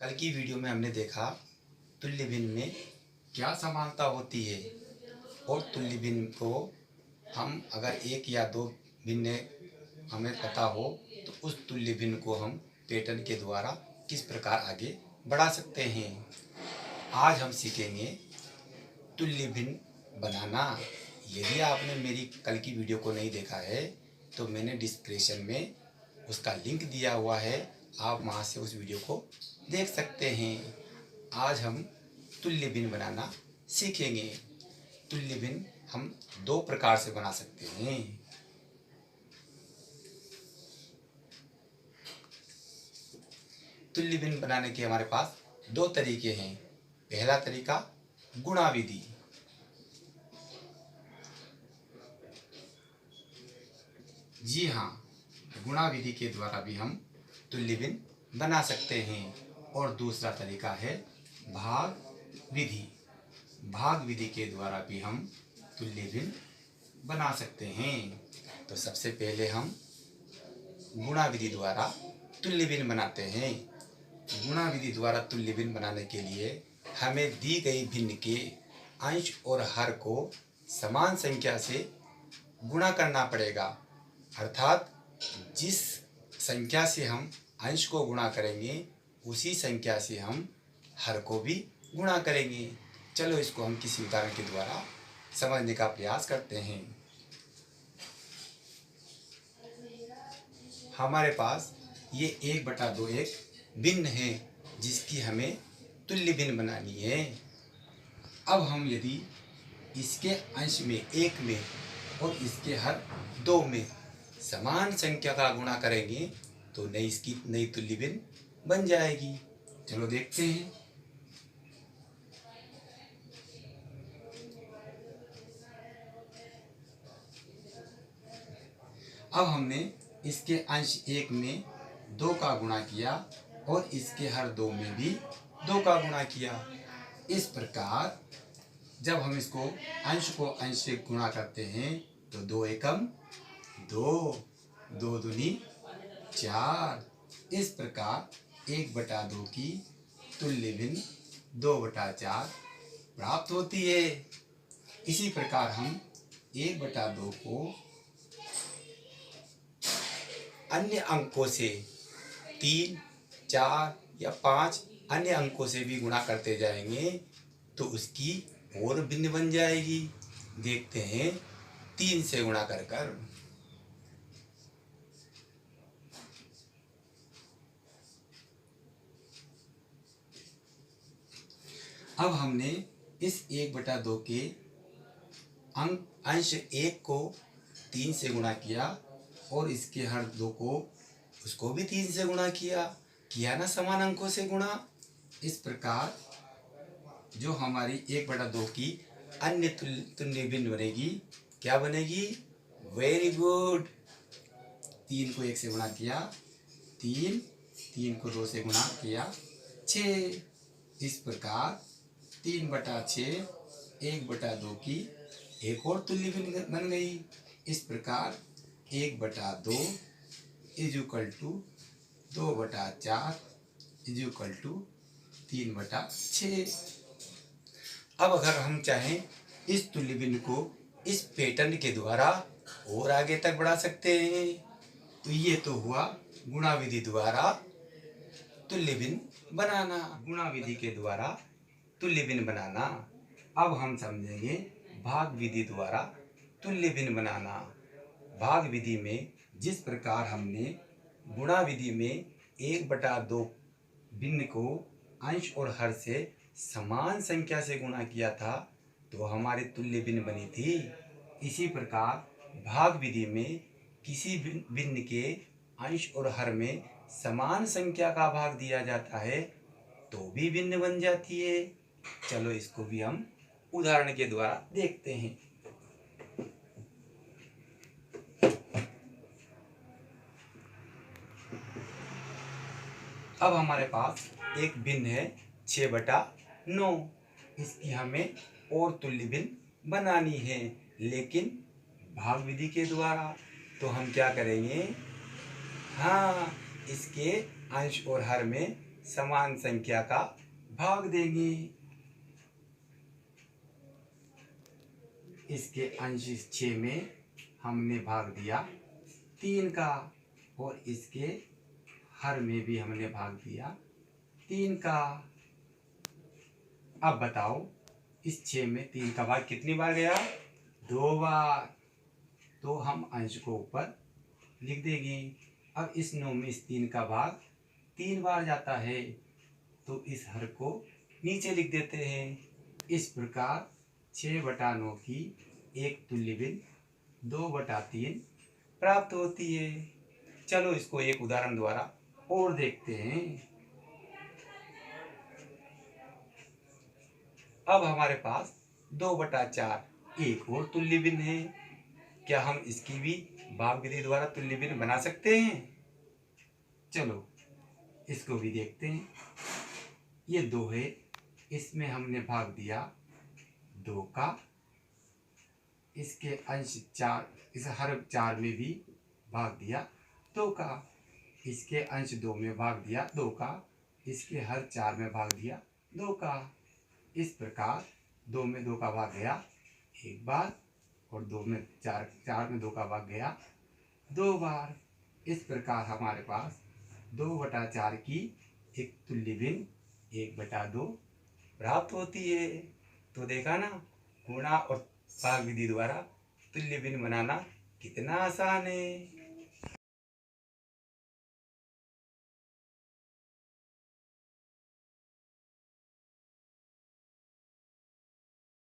कल की वीडियो में हमने देखा तुल्य भिन्न में क्या समानता होती है और तुल्य भिन्न को हम अगर एक या दो भिन्न हमें पता हो तो उस तुल्य भिन्न को हम पैटर्न के द्वारा किस प्रकार आगे बढ़ा सकते हैं। आज हम सीखेंगे तुल्य भिन्न बनाना। यदि आपने मेरी कल की वीडियो को नहीं देखा है तो मैंने डिस्क्रिप्शन में उसका लिंक दिया हुआ है, आप वहाँ से उस वीडियो को देख सकते हैं। आज हम तुल्य भिन्न बनाना सीखेंगे। तुल्य भिन्न हम दो प्रकार से बना सकते हैं। तुल्य भिन्न बनाने के हमारे पास दो तरीके हैं। पहला तरीका गुणा विधि। जी हाँ, गुणा विधि के द्वारा भी हम तुल्य भिन्न बना सकते हैं। और दूसरा तरीका है भाग विधि। भाग विधि के द्वारा भी हम तुल्य भिन्न बना सकते हैं। तो सबसे पहले हम गुणा विधि द्वारा तुल्य भिन्न बनाते हैं। गुणा विधि द्वारा तुल्य भिन्न बनाने के लिए हमें दी गई भिन्न के अंश और हर को समान संख्या से गुणा करना पड़ेगा। अर्थात जिस संख्या से हम अंश को गुणा करेंगे उसी संख्या से हम हर को भी गुणा करेंगे। चलो इसको हम किसी उदाहरण के द्वारा समझने का प्रयास करते हैं। हमारे पास ये 1/2 एक भिन्न है जिसकी हमें तुल्य भिन्न बनानी है। अब हम यदि इसके अंश में 1 में और इसके हर 2 में समान संख्या का गुणा करेंगे तो इसकी नई तुल्य भिन्न बन जाएगी। चलो देखते हैं। अब हमने इसके अंश 1 में 2 का गुणा किया और इसके हर 2 में भी 2 का गुणा किया। इस प्रकार जब हम इसको अंश को अंश से गुणा करते हैं तो 2 एकम 2, 2 दूनी 4। इस प्रकार 1/2 की तुल्य भिन्न 2/4 प्राप्त होती है। इसी प्रकार हम 1/2 को अन्य अंकों से 3, 4 या 5 अन्य अंकों से भी गुणा करते जाएंगे तो उसकी और भिन्न बन जाएगी। देखते हैं 3 से गुणा कर। अब हमने इस 1/2 के अंश 1 को 3 से गुणा किया और इसके हर 2 को उसको भी 3 से गुणा किया ना समान अंकों से गुणा। इस प्रकार जो हमारी 1/2 की अन्य तुल्य भिन्न बनेगी, क्या बनेगी? Very good. 3 को 1 से गुणा किया 3 को 2 से गुणा किया 6। इस प्रकार 3/6 1/2 की एक और तुल्य भिन्न बन गई। इस प्रकार 1/2 = 2/4 = 3/6। अब अगर हम चाहें इस तुल्य भिन्न को इस पैटर्न के द्वारा और आगे तक बढ़ा सकते हैं। तो ये तो हुआ गुणा विधि द्वारा तुल्य भिन्न बनाना। गुणा विधि के द्वारा तुल्य भिन्न बनाना। अब हम समझेंगे भाग विधि द्वारा तुल्य भिन्न बनाना। भाग विधि में जिस प्रकार हमने गुणा विधि में 1/2 भिन्न को अंश और हर से समान संख्या से गुणा किया था तो हमारी तुल्य भिन्न बनी थी। इसी प्रकार भाग विधि में किसी भिन्न के अंश और हर में समान संख्या का भाग दिया जाता है तो भी भिन्न बन जाती है। चलो इसको भी हम उदाहरण के द्वारा देखते हैं। अब हमारे पास एक भिन्न है 6/9। इसकी हमें और तुल्य भिन्न बनानी है लेकिन भाग विधि के द्वारा। तो हम क्या करेंगे? हाँ, इसके अंश और हर में समान संख्या का भाग देंगे। इसके अंश 6 में हमने भाग दिया 3 का, और इसके हर में भी हमने भाग दिया 3 का। अब बताओ इस 6 में 3 का भाग कितनी बार गया? 2 बार। तो हम अंश को ऊपर लिख देंगे। अब इस 9 में इस 3 का भाग 3 बार जाता है, तो इस हर को नीचे लिख देते हैं। इस प्रकार 6/9 की एक तुल्य भिन्न 2/3 प्राप्त होती है। चलो इसको एक उदाहरण द्वारा और देखते हैं। अब हमारे पास 2/4 एक और तुल्य भिन्न है। क्या हम इसकी भी भाग विधि द्वारा तुल्य भिन्न बना सकते हैं? चलो इसको भी देखते हैं। ये 2 है, इसमें हमने भाग दिया 2 का, इसके अंश 4, इस हर 4 में भी भाग दिया 2 का, इसके अंश 2 में भाग दिया 2 का, इसके हर 4 में भाग दिया 2 का। इस प्रकार 2 में 2 का भाग गया एक बार, और 2 में 4 में 2 का भाग गया 2 बार। इस प्रकार हमारे पास 2/4 की एक तुल्य भिन्न 1/2 प्राप्त होती है। तो देखा ना, गुणा और भाग विधि द्वारा तुल्य भिन्न बनाना कितना आसान है।